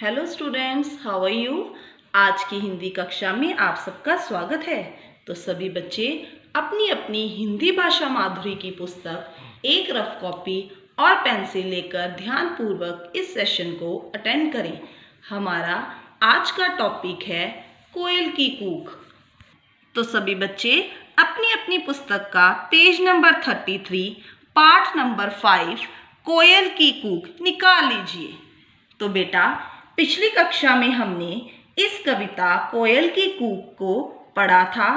Hello students, how are you. आज की हिंदी कक्षा में आप सबका स्वागत है। तो सभी बच्चे अपनी अपनी हिंदी भाषा माधुरी की पुस्तक एक रफ कॉपी और पेंसिल लेकर ध्यानपूर्वक इस सेशन को अटेंड करें। हमारा आज का टॉपिक है कोयल की कूक। तो सभी बच्चे अपनी अपनी पुस्तक का पेज नंबर 33 पाठ नंबर 5 कोयल की कूक निकाल लीजिए। तो बेटा, पिछली कक्षा में हमने इस कविता कोयल की कूक को पढ़ा था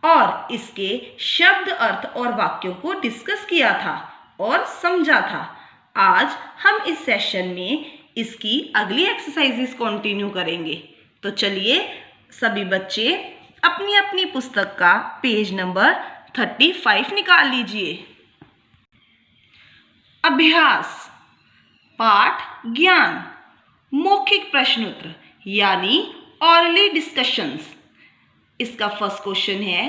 और इसके शब्द, अर्थ और वाक्यों को डिस्कस किया था और समझा था। आज हम इस सेशन में इसकी अगली एक्सरसाइजेस कंटिन्यू करेंगे। तो चलिए सभी बच्चे अपनी अपनी पुस्तक का पेज नंबर 35 निकाल लीजिए। अभ्यास पाठ ज्ञान मौखिक प्रश्नोत्तर यानी ऑरली डिस्कशंस। इसका फर्स्ट क्वेश्चन है,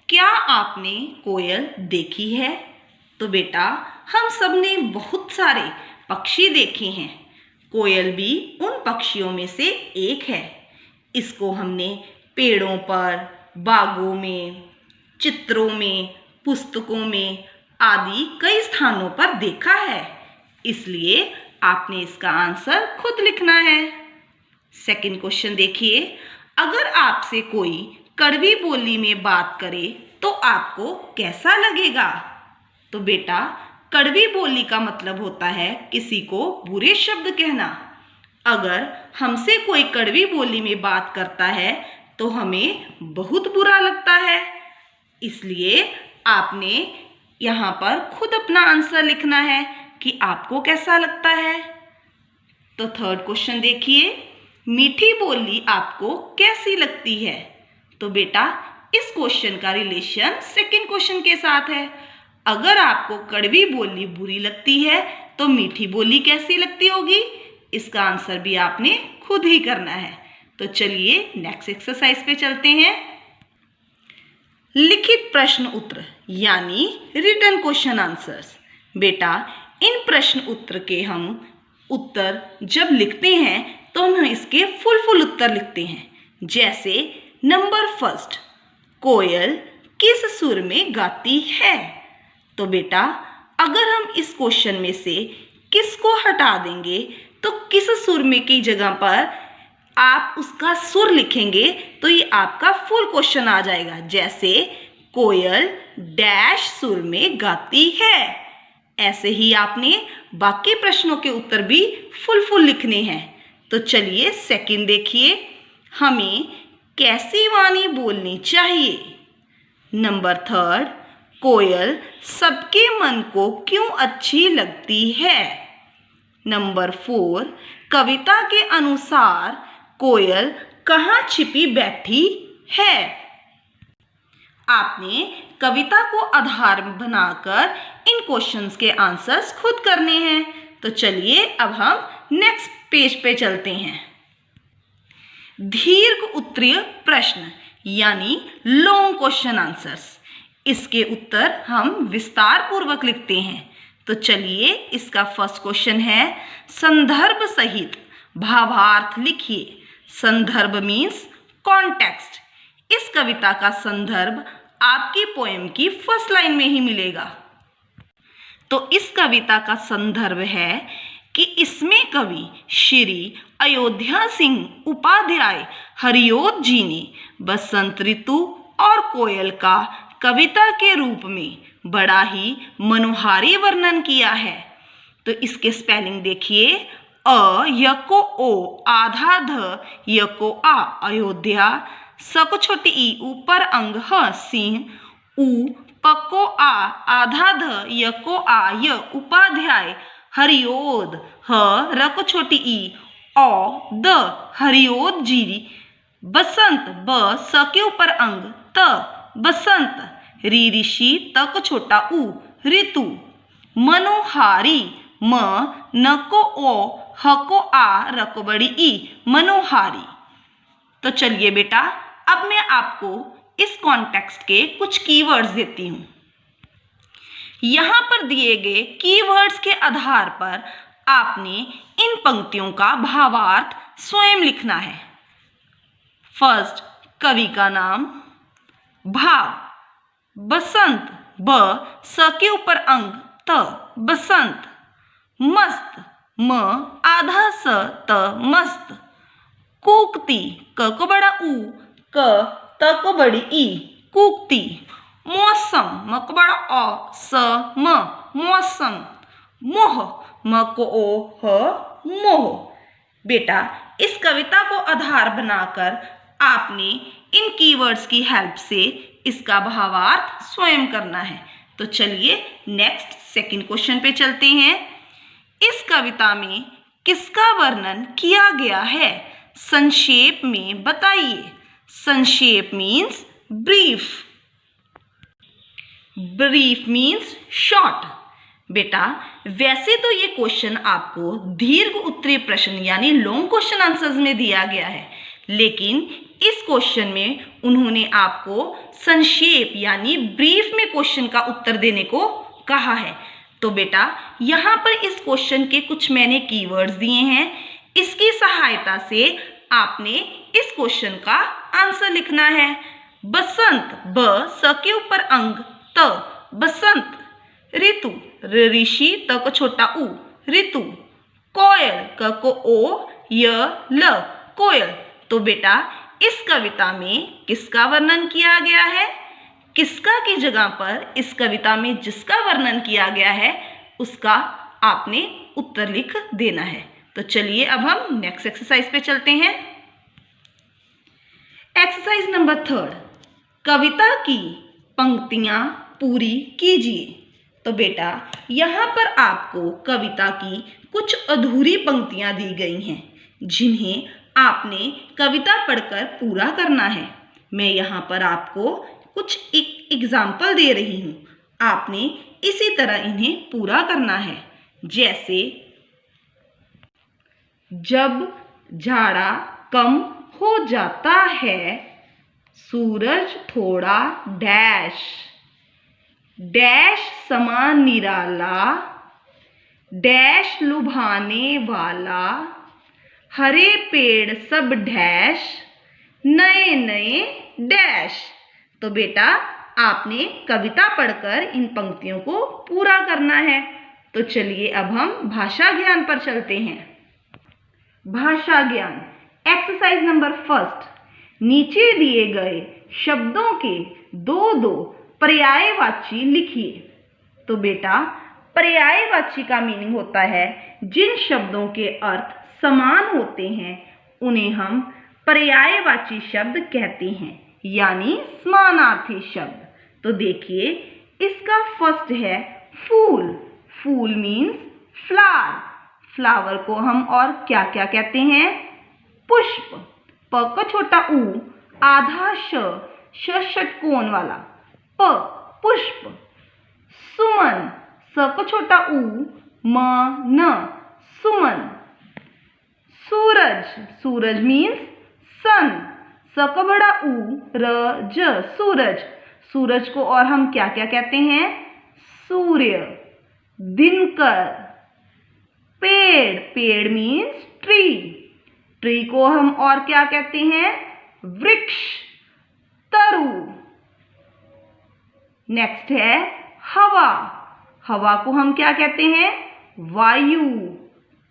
क्या आपने कोयल देखी है? तो बेटा, हम सब ने बहुत सारे पक्षी देखे हैं। कोयल भी उन पक्षियों में से एक है। इसको हमने पेड़ों पर, बागों में, चित्रों में, पुस्तकों में आदि कई स्थानों पर देखा है। इसलिए आपने इसका आंसर खुद लिखना है। सेकंड क्वेश्चन देखिए, अगर आपसे कोई कड़वी बोली में बात करे तो आपको कैसा लगेगा? तो बेटा, कड़वी बोली का मतलब होता है किसी को बुरे शब्द कहना। अगर हमसे कोई कड़वी बोली में बात करता है तो हमें बहुत बुरा लगता है। इसलिए आपने यहाँ पर खुद अपना आंसर लिखना है कि आपको कैसा लगता है। तो थर्ड क्वेश्चन देखिए, मीठी बोली आपको कैसी लगती है? तो बेटा, इस क्वेश्चन का रिलेशन सेकंड क्वेश्चन के साथ है। अगर आपको कड़वी बोली बुरी लगती है तो मीठी बोली कैसी लगती होगी? इसका आंसर भी आपने खुद ही करना है। तो चलिए नेक्स्ट एक्सरसाइज पे चलते हैं। लिखित प्रश्न उत्तर यानी रिटन क्वेश्चन आंसर्स। बेटा, इन प्रश्न उत्तर के हम उत्तर जब लिखते हैं तो हम इसके फुल उत्तर लिखते हैं। जैसे नंबर फर्स्ट, कोयल किस सुर में गाती है? तो बेटा, अगर हम इस क्वेश्चन में से किसको हटा देंगे तो किस सुर में की जगह पर आप उसका सुर लिखेंगे तो ये आपका फुल क्वेश्चन आ जाएगा। जैसे कोयल डैश सुर में गाती है। ऐसे ही आपने बाकी प्रश्नों के उत्तर भी फुल लिखने हैं। तो चलिए सेकंड देखिए, हमें कैसी वाणी बोलनी चाहिए? नंबर थर्ड, कोयल सबके मन को क्यों अच्छी लगती है? नंबर फोर, कविता के अनुसार कोयल कहाँ छिपी बैठी है? आपने कविता को आधार बनाकर इन क्वेश्चंस के आंसर्स खुद करने हैं। तो चलिए अब हम नेक्स्ट पेज पे चलते हैं। दीर्घ उत्तरीय प्रश्न यानी लॉन्ग क्वेश्चन आंसर्स। इसके उत्तर हम विस्तार पूर्वक लिखते हैं। तो चलिए इसका फर्स्ट क्वेश्चन है, संदर्भ सहित भावार्थ लिखिए। संदर्भ मीन्स कॉन्टेक्स्ट। इस कविता का संदर्भ आपकी पोएम की फर्स्ट लाइन में ही मिलेगा। तो इस कविता का संदर्भ है कि इसमें कवि श्री अयोध्या सिंह उपाध्याय हरिओद जी ने बसंत ऋतु और कोयल का कविता के रूप में बड़ा ही मनोहारी वर्णन किया है। तो इसके स्पेलिंग देखिए, अ यको ओ आधा ध यको आ अयोध्या, सको छोटी ई ऊपर अंग ह सिंह, उ पको आ आधा ध यको आ य उपाध्याय, हरिओद ह रको छोटी ई औ द हरिओद जी, बसंत ब स के ऊपर अंग त बसंत, री ऋषि तक छोटा उ ऋतु, मनोहारी म नको ओ हको आ रको बड़ी ई मनोहारी। तो चलिए बेटा, अब मैं आपको इस कॉन्टेक्स्ट के कुछ कीवर्ड्स देती हूँ। यहाँ पर दिए गए कीवर्ड्स के आधार पर आपने इन पंक्तियों का भावार्थ स्वयं लिखना है। फर्स्ट, कवि का नाम, भाव, बसंत, ब, स के ऊपर अंग, त, बसंत, मस्त, म, आधा स, त, मस्त, कूकती, क को बड़ा ऊ, क, त को बड़ी ई, कूकती, मौसम, म को बड़ा अ, स, म, मौसम, मोह, म को ओ, ह, मोह। बेटा, इस कविता को आधार बनाकर आपने इन कीवर्ड्स की हेल्प से इसका भावार्थ स्वयं करना है। तो चलिए नेक्स्ट सेकंड क्वेश्चन पे चलते हैं। इस कविता में किसका वर्णन किया गया है? संक्षेप में बताइए। संक्षेप means brief. Brief means short. बेटा, वैसे तो ये क्वेश्चन आपको दीर्घ उत्तरीय प्रश्न यानी लॉन्ग क्वेश्चन आंसर्स में दिया गया है, लेकिन इस क्वेश्चन में उन्होंने आपको संक्षेप यानी ब्रीफ में क्वेश्चन का उत्तर देने को कहा है। तो बेटा, यहाँ पर इस क्वेश्चन के कुछ मैंने कीवर्ड्स दिए हैं। इसकी सहायता से आपने इस क्वेश्चन का आंसर लिखना है। बसंत, ब, स के ऊपर अंग, त, बसंत। ऋतु, ऋषि, त को छोटा उ, ऋतु। कोयल, क को ओ, य, ल, कोयल। तो बेटा, इस कविता में किसका वर्णन किया गया है? किसका की जगह पर इस कविता में जिसका वर्णन किया गया है उसका आपने उत्तर लिख देना है। तो चलिए अब हम नेक्स्ट एक्सरसाइज पे चलते हैं। एक्सरसाइज नंबर 3, कविता की पंक्तियां पूरी कीजिए। तो बेटा, यहाँ पर आपको कविता की कुछ अधूरी पंक्तियां दी गई हैं, जिन्हें आपने कविता पढ़कर पूरा करना है। मैं यहाँ पर आपको कुछ एक एग्जाम्पल दे रही हूँ, आपने इसी तरह इन्हें पूरा करना है। जैसे, जब जाड़ा कम हो जाता है, सूरज थोड़ा डैश, डैश समा निराला, डैश लुभाने वाला, हरे पेड़ सब डैश, नए नए डैश। तो बेटा, आपने कविता पढ़कर इन पंक्तियों को पूरा करना है। तो चलिए अब हम भाषा ज्ञान पर चलते हैं। भाषा ज्ञान, एक्सरसाइज नंबर 1, नीचे दिए गए शब्दों के दो दो पर्यायवाची लिखिए। तो बेटा, पर्यायवाची का मीनिंग होता है जिन शब्दों के अर्थ समान होते हैं उन्हें हम पर्यायवाची शब्द कहते हैं, यानी समानार्थी शब्द। तो देखिए, इसका फर्स्ट है फूल। फूल मीन्स फ्लावर। फ्लावर को हम और क्या क्या कहते हैं? पुष्प। प को छोटा ऊ, आधा श, षटकोण वाला, प, पुष्प। सुमन, स को छोटा ऊ, म, न, सुमन। सूरज, सूरज मीन्स सन, स को बड़ा ऊ, र, ज, सूरज। सूरज को और हम क्या क्या कहते हैं? सूर्य। दिनकर। पेड़, पेड़ मीन्स ट्री। ट्री को हम और क्या कहते हैं? वृक्ष। तरु। नेक्स्ट है हवा। हवा को हम क्या कहते हैं? वायु।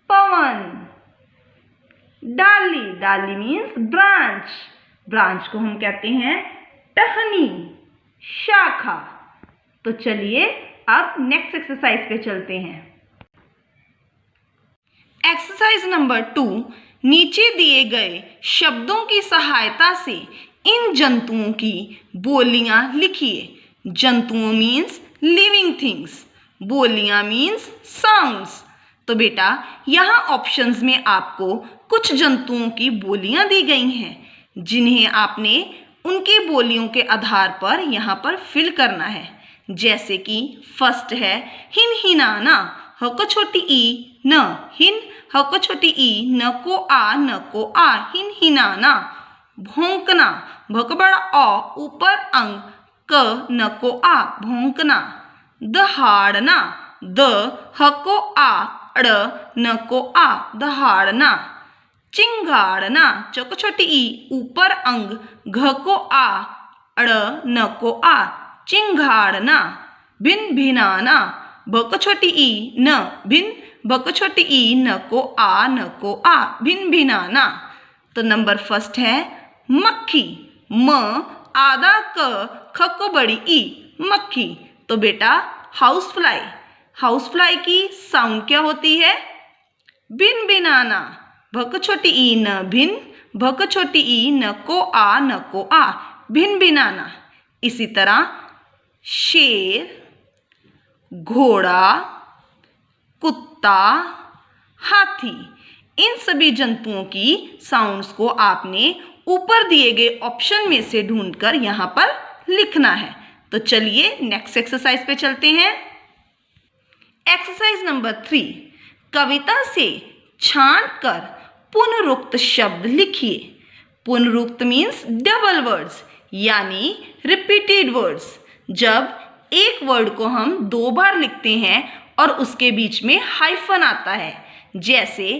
पवन। डाली, डाली मीन्स ब्रांच। ब्रांच को हम कहते हैं टहनी। शाखा। तो चलिए अब नेक्स्ट एक्सरसाइज पे चलते हैं। एक्सरसाइज नंबर 2, नीचे दिए गए शब्दों की सहायता से इन जंतुओं की बोलियां लिखिए। जंतुओं मीन्स लिविंग थिंग्स, बोलियां मीन्स साउंड्स। तो बेटा, यहाँ ऑप्शंस में आपको कुछ जंतुओं की बोलियां दी गई हैं, जिन्हें आपने उनकी बोलियों के आधार पर यहाँ पर फिल करना है। जैसे कि फर्स्ट है हिन हिनाना, ह को छोटी ई न, हिन, ह को छोटी ई, न को आ, हिन हिनाना। भौंकना, भ को बड़ा अ, ऊपर अंग, क, न को आ, भौंकना। दहाड़ना, द, ह को आ, ड़, न को आ, दहाड़ना। चिंगाड़ना, च को छोटी ई, ऊपर अंग, घ को आ, अड़ न को आ, चिंगाड़ना। भिन भिनाना, भ को छोटी ई न, भिन, भ को छोटी ई, न को आ, न को आ, भिन भिनाना। तो नंबर फर्स्ट है मक्खी, म आधा क, ख को बड़ी ई, मक्खी। तो बेटा हाउस फ्लाई, हाउस फ्लाई की साउंड क्या होती है? भिन भिनाना, भ को छोटी ई न, भिन, भ को छोटी ई, न को आ, न को आ, भिन भिनाना। इसी तरह शेर, घोड़ा, कुत्ता, हाथी, इन सभी जंतुओं की साउंड्स को आपने ऊपर दिए गए ऑप्शन में से ढूंढकर यहाँ पर लिखना है। तो चलिए नेक्स्ट एक्सरसाइज पे चलते हैं। एक्सरसाइज नंबर 3, कविता से छांटकर पुनरुक्त शब्द लिखिए। पुनरुक्त मीन्स डबल वर्ड्स, यानी रिपीटेड वर्ड्स। जब एक वर्ड को हम 2 बार लिखते हैं और उसके बीच में हाइफन आता है, जैसे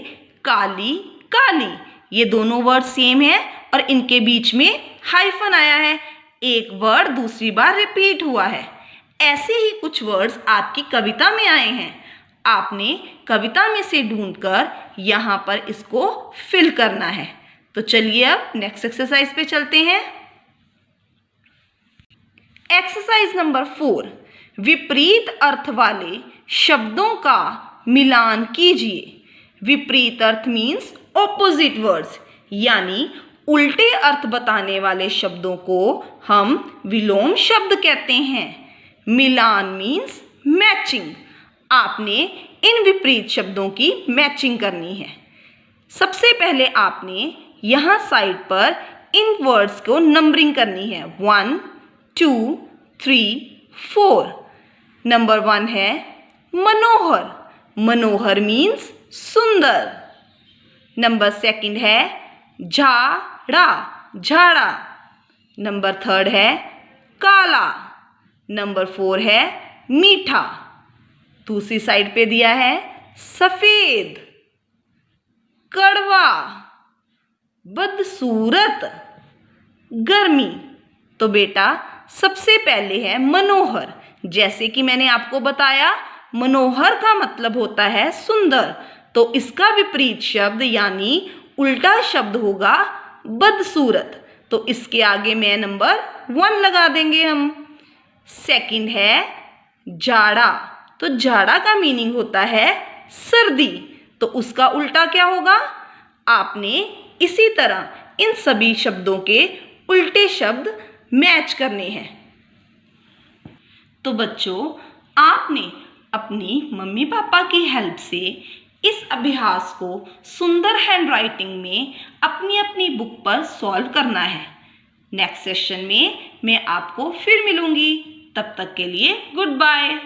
काली, काली, ये दोनों वर्ड सेम है और इनके बीच में हाइफन आया है, एक वर्ड दूसरी बार रिपीट हुआ है। ऐसे ही कुछ वर्ड्स आपकी कविता में आए हैं। आपने कविता में से ढूंढकर यहाँ पर इसको फिल करना है। तो चलिए अब नेक्स्ट एक्सरसाइज पे चलते हैं। एक्सरसाइज नंबर 4, विपरीत अर्थ वाले शब्दों का मिलान कीजिए। विपरीत अर्थ मीन्स ऑपोजिट वर्ड्स, यानी उल्टे अर्थ बताने वाले शब्दों को हम विलोम शब्द कहते हैं। मिलान मीन्स मैचिंग। आपने इन विपरीत शब्दों की मैचिंग करनी है। सबसे पहले आपने यहाँ साइड पर इन वर्ड्स को नंबरिंग करनी है, 1 2 3 4। नंबर 1 है मनोहर, मनोहर मीन्स सुंदर। नंबर 2 है झाड़ा, झाड़ा। नंबर 3 है काला। नंबर 4 है मीठा। दूसरी साइड पे दिया है सफेद, कड़वा, बदसूरत, गर्मी। तो बेटा सबसे पहले है मनोहर। जैसे कि मैंने आपको बताया, मनोहर का मतलब होता है सुंदर, तो इसका विपरीत शब्द यानी उल्टा शब्द होगा बदसूरत। तो इसके आगे मैं नंबर 1 लगा देंगे हम। सेकंड है जाड़ा, तो जाड़ा का मीनिंग होता है सर्दी, तो उसका उल्टा क्या होगा? आपने इसी तरह इन सभी शब्दों के उल्टे शब्द मैच करने हैं। तो बच्चों, आपने अपनी मम्मी पापा की हेल्प से इस अभ्यास को सुंदर हैंडराइटिंग में अपनी अपनी बुक पर सॉल्व करना है। नेक्स्ट सेशन में मैं आपको फिर मिलूंगी। तब तक के लिए गुड बाय।